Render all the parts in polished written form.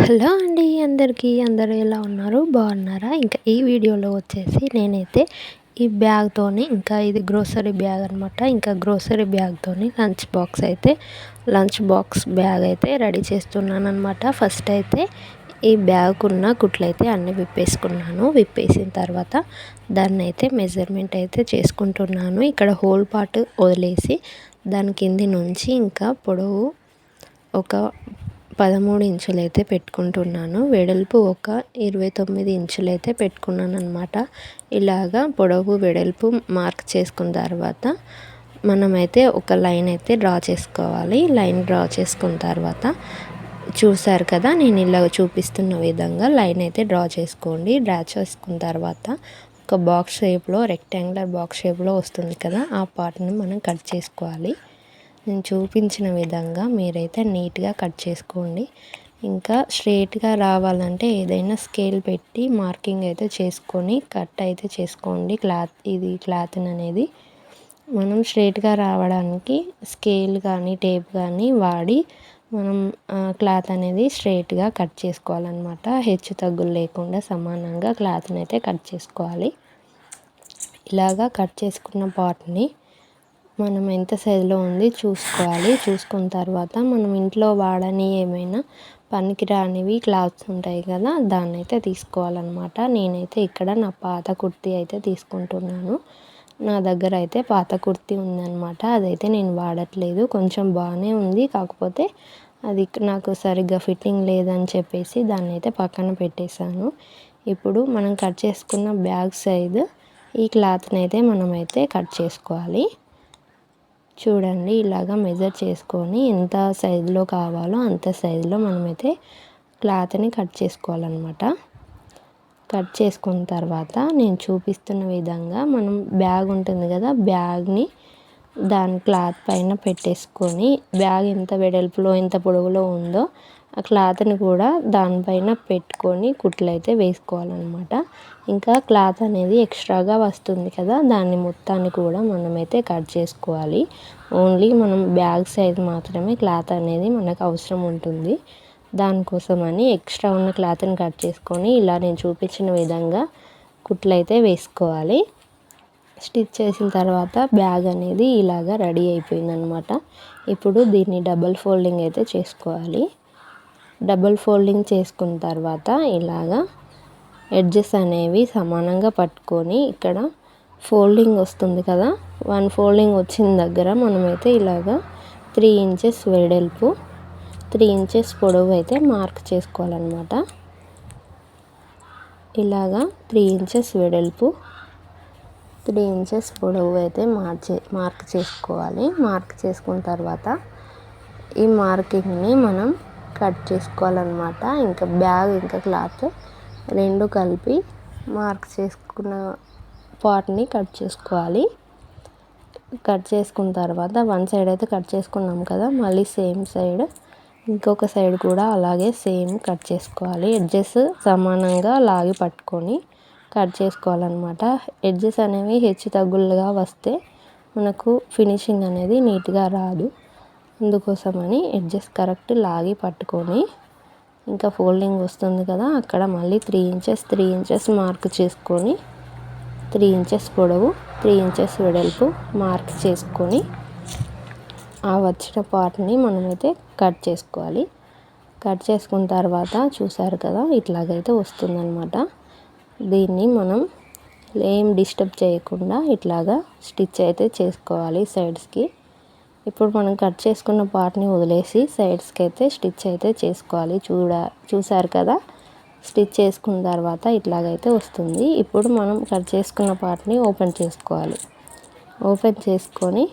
Hello అండి అందరికీ. అందరూ ఎలా ఉన్నారు? బాగున్నారా? ఇంకా ఈ వీడియోలో వచ్చేసి నేనైతే ఈ బ్యాగ్తోని, ఇంకా ఇది గ్రోసరీ బ్యాగ్ అనమాట. ఇంకా గ్రోసరీ బ్యాగ్తోని లంచ్ బాక్స్ బ్యాగ్ అయితే రెడీ చేస్తున్నాను అనమాట. ఫస్ట్ అయితే ఈ బ్యాగ్ ఉన్న కుట్లయితే అన్నీ విప్పేసిన తర్వాత దాన్ని అయితే మెజర్మెంట్ అయితే చేసుకుంటున్నాను. ఇక్కడ హోల్ పార్ట్ వదిలేసి దాని కింది నుంచి ఇంకా పొడవు ఒక 13 ఇంచులైతే పెట్టుకుంటున్నాను. వెడల్పు ఒక 29 ఇంచులైతే పెట్టుకున్నాను అనమాట. ఇలాగా పొడవు వెడల్పు మార్క్ చేసుకున్న తర్వాత మనమైతే ఒక లైన్ అయితే డ్రా చేసుకోవాలి. లైన్ డ్రా చేసుకున్న తర్వాత చూసారు కదా, నేను ఇలా చూపిస్తున్న విధంగా లైన్ అయితే డ్రా చేసుకోండి. డ్రా చేసుకున్న తర్వాత ఒక బాక్స్ షేప్లో, రెక్టాంగులర్ బాక్స్ షేప్లో వస్తుంది కదా, ఆ పార్ట్ని మనం కట్ చేసుకోవాలి. నేను చూపించిన విధంగా మీరైతే నీట్గా కట్ చేసుకోండి. ఇంకా స్ట్రైట్గా రావాలంటే ఏదైనా స్కేల్ పెట్టి మార్కింగ్ అయితే చేసుకొని కట్ అయితే చేసుకోండి. క్లాత్ అనేది మనం స్ట్రైట్గా రావడానికి స్కేల్ కానీ టేప్ కానీ వాడి మనం క్లాత్ అనేది స్ట్రైట్గా కట్ చేసుకోవాలన్నమాట. హెచ్చు తగ్గులు లేకుండా సమానంగా క్లాత్ని అయితే కట్ చేసుకోవాలి. ఇలాగా కట్ చేసుకున్న పార్ట్ని మనం ఎంత సైజులో ఉంది చూసుకోవాలి. చూసుకున్న తర్వాత మనం ఇంట్లో వాడని ఏమైనా పనికిరానివి క్లాత్స్ ఉంటాయి కదా, దాన్ని అయితే తీసుకోవాలన్నమాట. నేనైతే ఇక్కడ నా పాత కుర్తీ అయితే తీసుకుంటున్నాను. నా దగ్గర అయితే పాత కుర్తీ ఉందన్నమాట. అదైతే నేను వాడట్లేదు. కొంచెం బాగానే ఉంది, కాకపోతే అది నాకు సరిగ్గా ఫిట్టింగ్ లేదని చెప్పేసి దాన్ని అయితే పక్కన పెట్టేశాను. ఇప్పుడు మనం కట్ చేసుకున్న బ్యాగ్ సైజు ఈ క్లాత్ని అయితే మనమైతే కట్ చేసుకోవాలి. చూడండి, ఇలాగా మెజర్ చేసుకొని ఎంత సైజులో కావాలో అంత సైజులో మనమైతే క్లాత్ని కట్ చేసుకోవాలన్నమాట. కట్ చేసుకున్న తర్వాత నేను చూపిస్తున్న విధంగా మనం బ్యాగ్ ఉంటుంది కదా, బ్యాగ్ని దాని క్లాత్ పైన పెట్టేసుకొని బ్యాగ్ ఎంత వెడల్పులో ఎంత పొడవులో ఉందో ఆ క్లాత్ని కూడా దానిపైన పెట్టుకొని కుట్లు అయితే వేసుకోవాలన్నమాట. ఇంకా క్లాత్ అనేది ఎక్స్ట్రాగా వస్తుంది కదా, దాన్ని మొత్తాన్ని కూడా మనమైతే కట్ చేసుకోవాలి. ఓన్లీ మనం బ్యాగ్ సైజ్ మాత్రమే క్లాత్ అనేది మనకు అవసరం ఉంటుంది. దానికోసమని ఎక్స్ట్రా ఉన్న క్లాత్ని కట్ చేసుకొని ఇలా నేను చూపించిన విధంగా కుట్లు అయితే వేసుకోవాలి. స్టిచ్ చేసిన తర్వాత బ్యాగ్ అనేది ఇలాగా రెడీ అయిపోయిందనమాట. ఇప్పుడు దీన్ని డబుల్ ఫోల్డింగ్ అయితే చేసుకోవాలి. డబుల్ ఫోల్డింగ్ చేసుకున్న తర్వాత ఇలాగా ఎడ్జెస్ అనేవి సమానంగా పట్టుకొని ఇక్కడ ఫోల్డింగ్ వస్తుంది కదా, 1 ఫోల్డింగ్ వచ్చిన దగ్గర మనమైతే ఇలాగా 3 ఇంచెస్ వెడల్పు 3 ఇంచెస్ పొడవు అయితే మార్క్ చేసుకోవాలన్నమాట. ఇలాగా 3 ఇంచెస్ వెడల్పు 3 ఇంచెస్ పొడవు అయితే మార్క్ చేసుకోవాలి. మార్క్ చేసుకున్న తర్వాత ఈ మార్కింగ్ని మనం కట్ చేసుకోవాలన్నమాట. ఇంకా బ్యాగ్ ఇంకా క్లాత్ రెండు కలిపి మార్క్ చేసుకున్న పార్ట్ని కట్ చేసుకోవాలి. కట్ చేసుకున్న తర్వాత 1 సైడ్ అయితే కట్ చేసుకున్నాం కదా, మళ్ళీ సేమ్ సైడ్ ఇంకొక సైడ్ కూడా అలాగే సేమ్ కట్ చేసుకోవాలి. ఎడ్జెస్ సమానంగా లాగి పట్టుకొని కట్ చేసుకోవాలన్నమాట. ఎడ్జెస్ అనేవి హెచ్చు తగ్గులుగా వస్తే మనకు ఫినిషింగ్ అనేది నీట్గా రాదు. అందుకోసమని ఎడ్జెస్ కరెక్ట్ లాగి పట్టుకొని ఇంకా ఫోల్డింగ్ వస్తుంది కదా, అక్కడ మళ్ళీ 3 ఇంచెస్ మార్క్ చేసుకొని 3 ఇంచెస్ పొడవు 3 ఇంచెస్ వెడల్పు మార్క్ చేసుకొని ఆ వచ్చిన పార్ట్ని మనమైతే కట్ చేసుకోవాలి. కట్ చేసుకున్న తర్వాత చూసారు కదా, ఇట్లాగైతే వస్తుందన్నమాట. దీన్ని మనం ఏం డిస్టర్బ్ చేయకుండా ఇట్లాగా స్టిచ్ అయితే చేసుకోవాలి సైడ్స్కి. ఇప్పుడు మనం కట్ చేసుకున్న పార్ట్ని వదిలేసి సైడ్స్కి అయితే స్టిచ్ అయితే చేసుకోవాలి. చూసారు కదా, స్టిచ్ చేసుకున్న తర్వాత ఇట్లాగైతే వస్తుంది. ఇప్పుడు మనం కట్ చేసుకున్న పార్ట్ని ఓపెన్ చేసుకోవాలి. ఓపెన్ చేసుకొని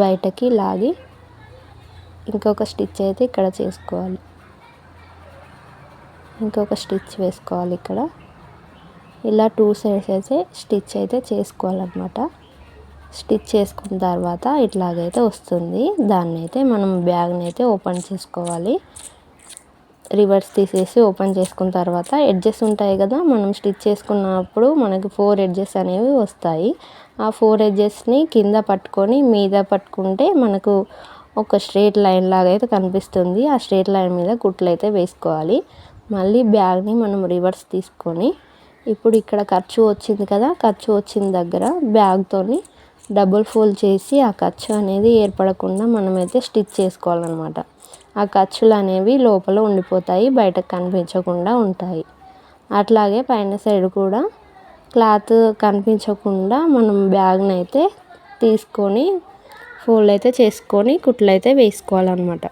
బయటకి లాగి ఇంకొక స్టిచ్ అయితే ఇక్కడ చేసుకోవాలి. ఇంకొక స్టిచ్ వేసుకోవాలి. ఇక్కడ ఇలా 2 సైడ్స్ అయితే స్టిచ్ అయితే చేసుకోవాలన్నమాట. స్టిచ్ చేసుకున్న తర్వాత ఇట్లాగైతే వస్తుంది. దాన్ని అయితే మనం బ్యాగ్ని అయితే ఓపెన్ చేసుకోవాలి. రివర్స్ తీసేసి ఓపెన్ చేసుకున్న తర్వాత ఎడ్జెస్ ఉంటాయి కదా, మనం స్టిచ్ చేసుకున్నప్పుడు మనకి 4 ఎడ్జెస్ అనేవి వస్తాయి. ఆ 4 ఎడ్జెస్ని కింద పట్టుకొని మీద పట్టుకుంటే మనకు ఒక స్ట్రేట్ లైన్ లాగా అయితే కనిపిస్తుంది. ఆ స్ట్రేట్ లైన్ మీద కుట్లు అయితే వేసుకోవాలి. మళ్ళీ బ్యాగ్ని మనం రివర్స్ తీసుకొని ఇప్పుడు ఇక్కడ ఖర్చు వచ్చింది కదా, ఖర్చు వచ్చిన దగ్గర బ్యాగ్తోని డబుల్ ఫోల్డ్ చేసి ఆ ఖర్చు అనేది ఏర్పడకుండా మనమైతే స్టిచ్ చేసుకోవాలన్నమాట. ఆ ఖర్చులు అనేవి లోపల ఉండిపోతాయి, బయటకు కనిపించకుండా ఉంటాయి. అట్లాగే పైన సైడ్ కూడా క్లాత్ కనిపించకుండా మనం బ్యాగ్ని అయితే తీసుకొని ఫోల్డ్ అయితే చేసుకొని కుట్లు అయితే వేసుకోవాలన్నమాట.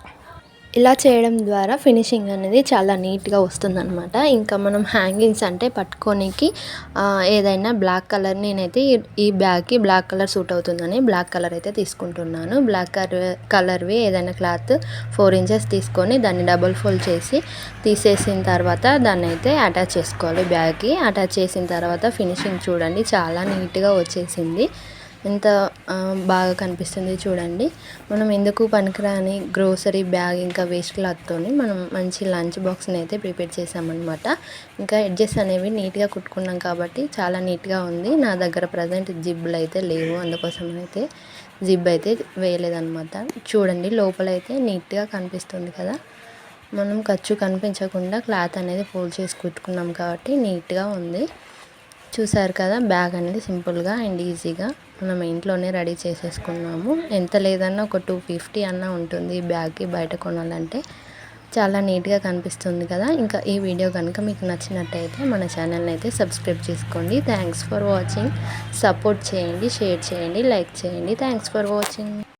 ఇలా చేయడం ద్వారా ఫినిషింగ్ అనేది చాలా నీట్గా వస్తుందన్నమాట. ఇంకా మనం హ్యాంగింగ్స్ అంటే పట్టుకోనికి ఏదైనా బ్లాక్ కలర్, నేనైతే ఈ బ్యాగ్కి బ్లాక్ కలర్ సూట్ అవుతుందని బ్లాక్ కలర్ అయితే తీసుకుంటున్నాను. బ్లాక్ కలర్వి ఏదైనా క్లాత్ 4 ఇంచెస్ తీసుకొని దాన్ని డబుల్ ఫోల్డ్ చేసి తీసేసిన తర్వాత దాన్ని అయితే అటాచ్ చేసుకోవాలి. బ్యాగ్కి అటాచ్ చేసిన తర్వాత ఫినిషింగ్ చూడండి చాలా నీట్గా వచ్చేసింది. ఎంత బాగా కనిపిస్తుంది చూడండి. మనం ఎందుకు పనికిరాని గ్రోసరీ బ్యాగ్ ఇంకా వేస్ట్ క్లాత్తోని మనం మంచి లంచ్ బాక్స్ని అయితే ప్రిపేర్ చేసామన్నమాట. ఇంకా ఎడ్జెస్ అనేవి నీట్గా కుట్టుకున్నాం కాబట్టి చాలా నీట్గా ఉంది. నా దగ్గర ప్రజెంట్ జిబ్బులు అయితే లేవు, అందుకోసం అయితే జిబ్ అయితే వేయలేదన్నమాట. చూడండి లోపల అయితే నీట్గా కనిపిస్తుంది కదా. మనం ఖర్చు కనిపించకుండా క్లాత్ అనేది ఫోల్డ్ చేసి కుట్టుకున్నాం కాబట్టి నీట్గా ఉంది. చూసారు కదా, బ్యాగ్ అనేది సింపుల్గా అండ్ ఈజీగా మనం ఇంట్లోనే రెడీ చేసేసుకున్నాము. ఎంత లేదన్నా ఒక 250 అన్నా ఉంటుంది ఈ బ్యాగ్కి బయట కొనాలంటే. చాలా నీట్గా కనిపిస్తుంది కదా. ఇంకా ఈ వీడియో కనుక మీకు నచ్చినట్టయితే మన ఛానల్ని అయితే సబ్స్క్రైబ్ చేసుకోండి. Thanks for watching. సపోర్ట్ చేయండి, షేర్ చేయండి, లైక్ చేయండి. Thanks for watching.